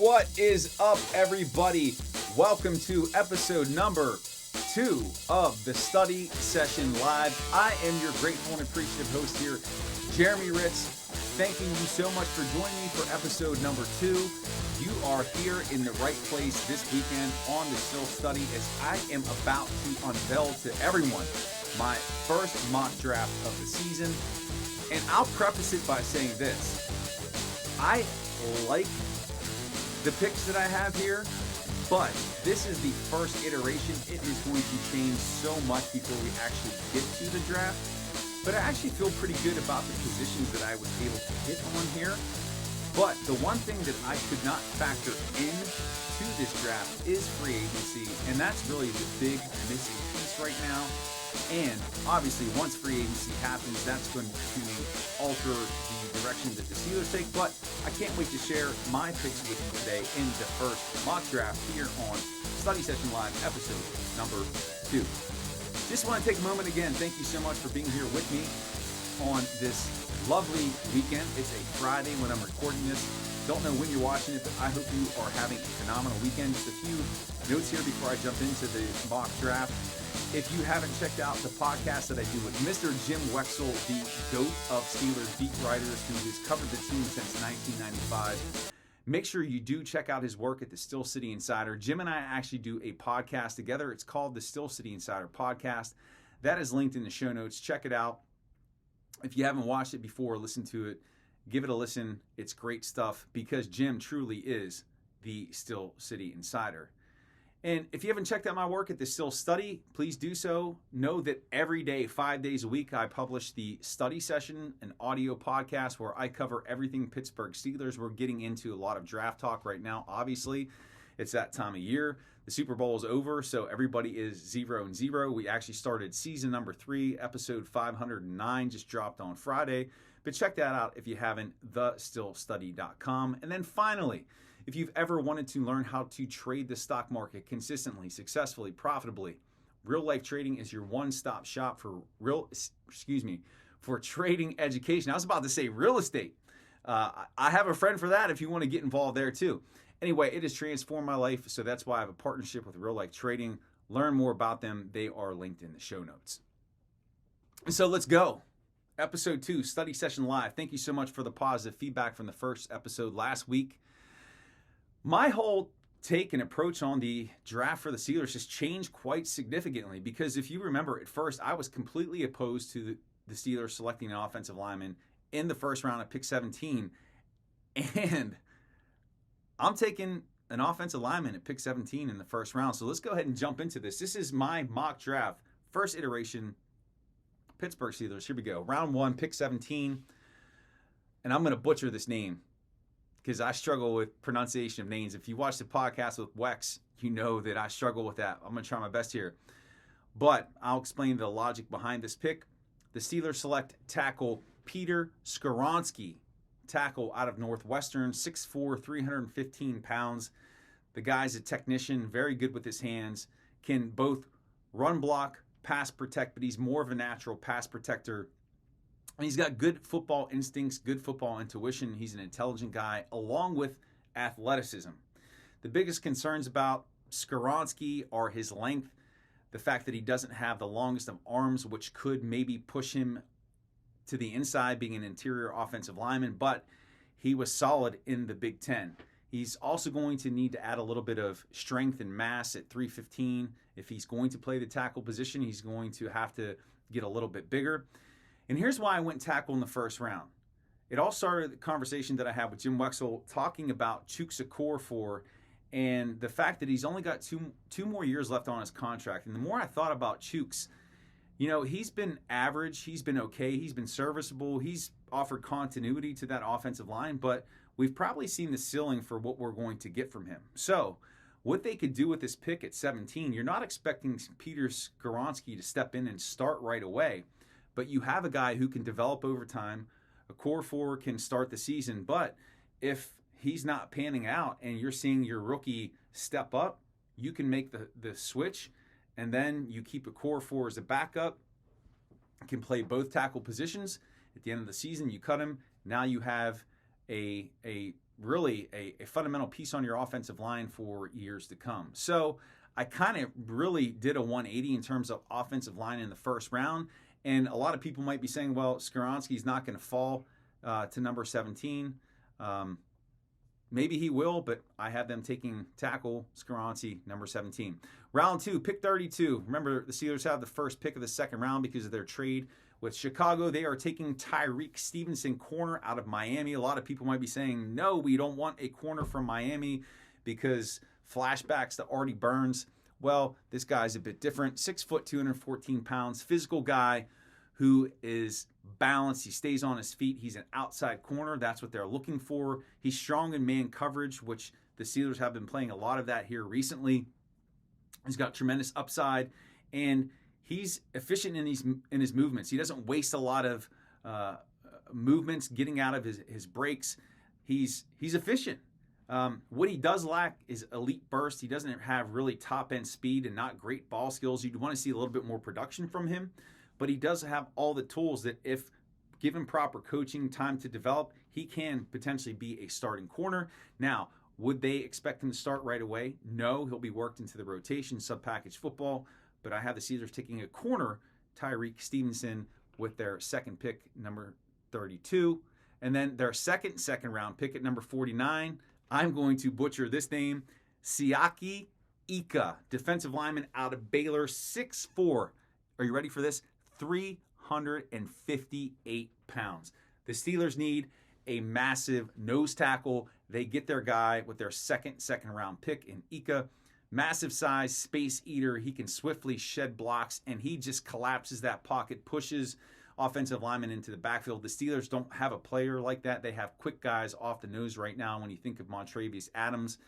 What is up, everybody? Welcome to episode number 2 of the Study Session Live. I am your grateful and appreciative host here, Jeremy Hritz. Thanking you so much for joining me for episode number 2. You are here in the right place this weekend on the Still Study as I am about to unveil to everyone my first mock draft of the season. And I'll preface it by saying this. I like the picks that I have here, but this is the first iteration. It is going to change so much before we actually get to the draft. But I actually feel pretty good about the positions that I was able to hit on here. But the one thing that I could not factor in to this draft is free agency, and that's really the big missing piece right now. And obviously, once free agency happens, that's going to alter the direction that the Steelers take. But I can't wait to share my picks with you today in the first mock draft here on Study Session Live, episode number 2. Just want to take a moment again. Thank you so much for being here with me on this lovely weekend. It's a Friday when I'm recording this. Don't know when you're watching it, but I hope you are having a phenomenal weekend. Just a few notes here before I jump into the mock draft. If you haven't checked out the podcast that I do with Mr. Jim Wexell, the GOAT of Steelers beat writers who has covered the team since 1995, make sure you do check out his work at the Still City Insider. Jim and I actually do a podcast together. It's called the Still City Insider Podcast. That is linked in the show notes. Check it out. If you haven't watched it before, listen to it. Give it a listen. It's great stuff because Jim truly is the Still City Insider. And if you haven't checked out my work at the Still Study, please do so. Know that every day, 5 days a week, I publish the Study Session, an audio podcast where I cover everything Pittsburgh Steelers. We're getting into a lot of draft talk right now. Obviously, it's that time of year. The Super Bowl is over, so everybody is 0-0. We actually started season number 3, episode 509, just dropped on Friday. But check that out if you haven't, thestillstudy.com. And then finally, if you've ever wanted to learn how to trade the stock market consistently, successfully, profitably, Real Life Trading is your one-stop shop for trading education. I was about to say real estate. I have a friend for that if you want to get involved there too. Anyway, it has transformed my life, so that's why I have a partnership with Real Life Trading. Learn more about them. They are linked in the show notes. And so let's go. Episode 2, Study Session Live. Thank you so much for the positive feedback from the first episode last week. My whole take and approach on the draft for the Steelers has changed quite significantly because if you remember at first, I was completely opposed to the Steelers selecting an offensive lineman in the first round at pick 17. And I'm taking an offensive lineman at pick 17 in the first round. So let's go ahead and jump into this. This is my mock draft, first iteration, Pittsburgh Steelers. Here we go. Round 1, pick 17. And I'm going to butcher this name because I struggle with pronunciation of names. If you watch the podcast with Wex, you know that I struggle with that. I'm going to try my best here. But I'll explain the logic behind this pick. The Steelers select tackle Peter Skoronski, tackle out of Northwestern, 6'4", 315 pounds. The guy's a technician, very good with his hands, can both run block, pass protect, but he's more of a natural pass protector. And he's got good football instincts, good football intuition. He's an intelligent guy, along with athleticism. The biggest concerns about Skoronski are his length, the fact that he doesn't have the longest of arms, which could maybe push him to the inside, being an interior offensive lineman, but he was solid in the Big Ten. He's also going to need to add a little bit of strength and mass at 315. If he's going to play the tackle position, he's going to have to get a little bit bigger. And here's why I went tackle in the first round. It all started with the conversation that I had with Jim Wexell talking about Chuks Okorafor and the fact that he's only got two more years left on his contract. And the more I thought about Chuks, you know, he's been average, he's been okay, he's been serviceable, he's offered continuity to that offensive line, but we've probably seen the ceiling for what we're going to get from him. So what they could do with this pick at 17, you're not expecting Peter Skoronski to step in and start right away, but you have a guy who can develop over time. Okorafor can start the season, but if he's not panning out and you're seeing your rookie step up, you can make the switch, and then you keep Okorafor as a backup, can play both tackle positions. At the end of the season, you cut him. Now you have a really a fundamental piece on your offensive line for years to come. So I kind of really did a 180 in terms of offensive line in the first round. And a lot of people might be saying, well, Skoronski's not going to fall to number 17. Maybe he will, but I have them taking tackle Skoronski, number 17. Round 2, pick 32. Remember, the Steelers have the first pick of the second round because of their trade with Chicago. They are taking Tyreek Stevenson, corner out of Miami. A lot of people might be saying, no, we don't want a corner from Miami because flashbacks to Artie Burns. Well, this guy's a bit different. 6 foot, 214 pounds, physical guy who is balanced. He stays on his feet. He's an outside corner. That's what they're looking for. He's strong in man coverage, which the Steelers have been playing a lot of that here recently. He's got tremendous upside, and he's efficient in his movements. He doesn't waste a lot of movements getting out of his breaks. He's efficient. What he does lack is elite burst. He doesn't have really top-end speed and not great ball skills. You'd want to see a little bit more production from him, but he does have all the tools that if given proper coaching, time to develop, he can potentially be a starting corner. Now, would they expect him to start right away? No, he'll be worked into the rotation, sub-package football, but I have the Steelers taking a corner, Tyreek Stevenson, with their second pick, number 32. And then their second round pick at number 49, I'm going to butcher this name, Siaki Ika, defensive lineman out of Baylor, 6'4". Are you ready for this? 358 pounds. The Steelers need a massive nose tackle. They get their guy with their second round pick in Ika. Massive size, space eater. He can swiftly shed blocks, and he just collapses that pocket, pushes offensive linemen into the backfield. The Steelers don't have a player like that. They have quick guys off the nose right now when you think of Montravius Adams.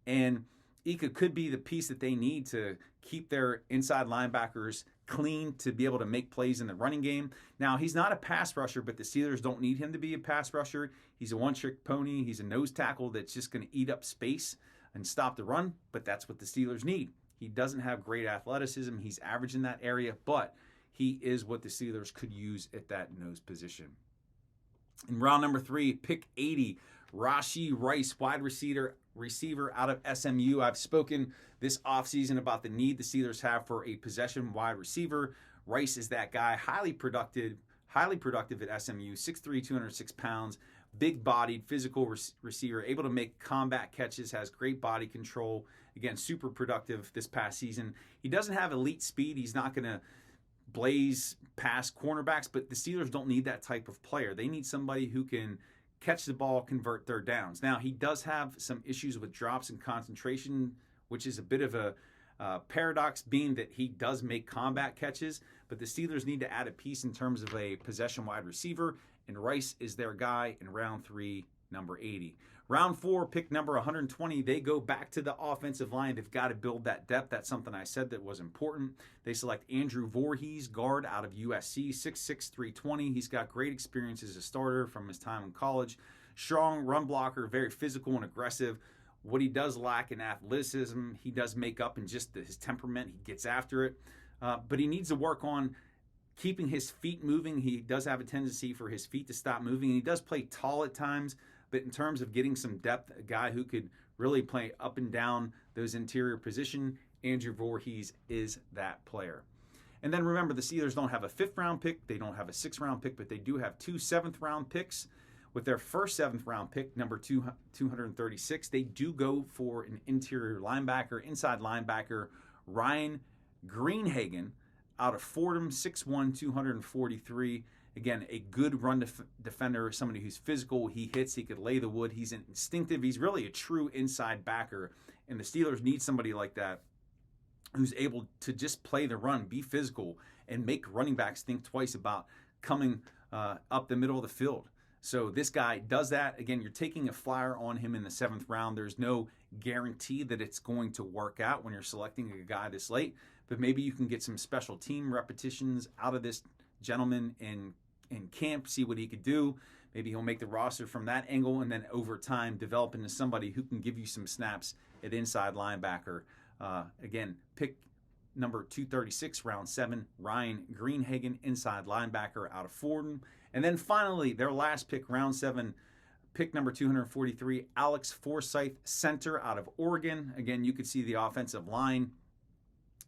And Ika could be the piece that they need to keep their inside linebackers clean to be able to make plays in the running game. Now, he's not a pass rusher, but the Steelers don't need him to be a pass rusher. He's a one-trick pony. He's a nose tackle that's just going to eat up space and stop the run, but that's what the Steelers need. He doesn't have great athleticism. He's average in that area, but he is what the Steelers could use at that nose position. In round number 3, pick 80, Rashee Rice, wide receiver out of SMU. I've spoken this offseason about the need the Steelers have for a possession wide receiver. Rice is that guy, highly productive at SMU, 6'3", 206 pounds, big-bodied, physical receiver, able to make combat catches, has great body control. Again, super productive this past season. He doesn't have elite speed. He's not going to blaze past cornerbacks, but the Steelers don't need that type of player. They need somebody who can catch the ball, convert third downs. Now, he does have some issues with drops and concentration, which is a bit of a paradox, being that he does make combat catches, but the Steelers need to add a piece in terms of a possession wide receiver, and Rice is their guy in round 3, number 80. Round 4, pick number 120, they go back to the offensive line. They've got to build that depth. That's something I said that was important. They select Andrew Voorhees, guard out of USC, 6'6", 320. He's got great experience as a starter from his time in college. Strong run blocker, very physical and aggressive. What he does lack in athleticism, he does make up in just his temperament. He gets after it. But he needs to work on keeping his feet moving. He does have a tendency for his feet to stop moving, and he does play tall at times. But in terms of getting some depth, a guy who could really play up and down those interior position, Andrew Voorhees is that player. And then remember, the Steelers don't have a 5th-round pick. They don't have a 6th-round pick, but they do have 2 7th-round picks. With their first 7th-round pick, number 236, they do go for an interior linebacker, inside linebacker, Ryan Greenhagen out of Fordham, 6'1", 243. Again, a good run defender, somebody who's physical. He hits, he could lay the wood. He's instinctive. He's really a true inside backer, and the Steelers need somebody like that who's able to just play the run, be physical, and make running backs think twice about coming up the middle of the field. So this guy does that. Again, you're taking a flyer on him in the 7th round. There's no guarantee that it's going to work out when you're selecting a guy this late, but maybe you can get some special team repetitions out of this gentleman in camp, see what he could do. Maybe he'll make the roster from that angle, and then over time develop into somebody who can give you some snaps at inside linebacker. Again, pick number 236, round 7, Ryan Greenhagen, inside linebacker out of Fordham. And then finally, their last pick, round 7, Pick number 243, Alex Forsyth, center out of Oregon. Again, you could see the offensive line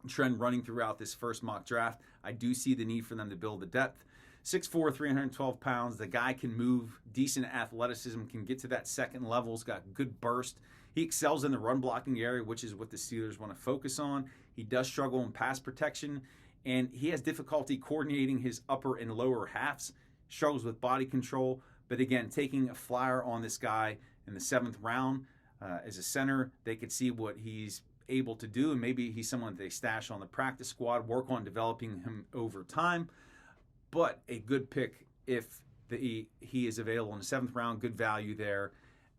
trend running throughout this first mock draft. I do see the need for them to build the depth. 6'4", 312 pounds. The guy can move, decent athleticism, can get to that second level. He's got good burst. He excels in the run blocking area, which is what the Steelers want to focus on. He does struggle in pass protection, and he has difficulty coordinating his upper and lower halves, struggles with body control. But again, taking a flyer on this guy in the 7th round as a center, they could see what he's able to do, and maybe he's someone that they stash on the practice squad, work on developing him over time. But a good pick if he is available in the 7th round, good value there.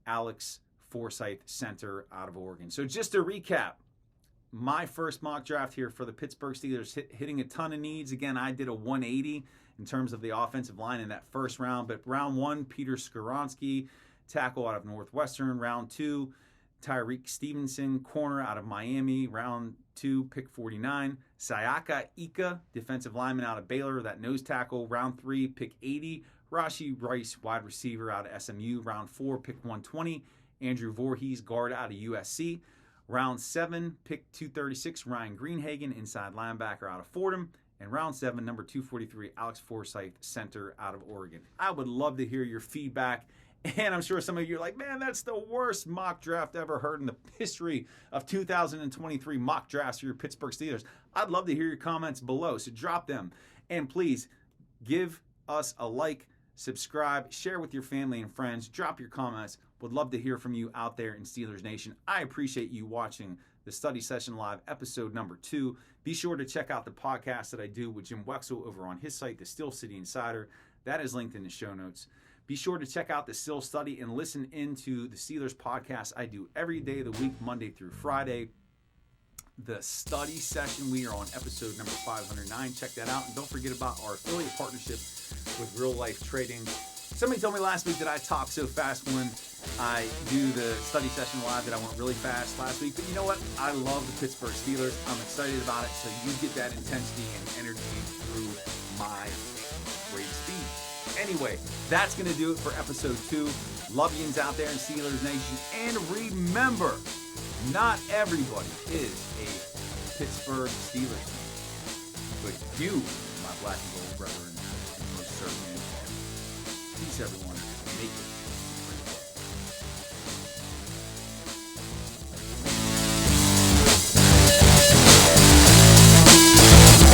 Alex Forsyth, center out of Oregon. So just to recap, my first mock draft here for the Pittsburgh Steelers, hitting a ton of needs. Again, I did a 180 in terms of the offensive line in that first round. But round 1, Peter Skoronski, tackle out of Northwestern. Round 2, Tyreek Stevenson, corner out of Miami. Round 2, pick 49. Sayaka Ika, defensive lineman out of Baylor, that nose tackle. Round 3, pick 80. Rashee Rice, wide receiver out of SMU. Round 4, pick 120. Andrew Voorhees, guard out of USC. Round 7, pick 236. Ryan Greenhagen, inside linebacker out of Fordham. And round 7, number 243, Alex Forsyth, center out of Oregon. I would love to hear your feedback. And I'm sure some of you are like, man, that's the worst mock draft ever heard in the history of 2023 mock drafts for your Pittsburgh Steelers. I'd love to hear your comments below, so drop them. And please give us a like, subscribe, share with your family and friends, drop your comments. Would love to hear from you out there in Steelers Nation. I appreciate you watching the Study Session Live episode number 2. Be sure to check out the podcast that I do with Jim Wexel over on his site, The Steel City Insider. That is linked in the show notes. Be sure to check out the Still Study and listen into the Steelers podcast I do every day of the week, Monday through Friday. The Study Session, we are on episode number 509. Check that out. And don't forget about our affiliate partnership with Real Life Trading. Somebody told me last week that I talk so fast when I do the Study Session Live that I went really fast last week. But you know what? I love the Pittsburgh Steelers. I'm excited about it. So you get that intensity and energy through my great speed. Anyway, that's going to do it for episode 2. Love yous out there in Steelers Nation. And remember, not everybody is a Pittsburgh Steelers fan. But you, my black and gold brethren, most certainly. Peace, everyone. Make it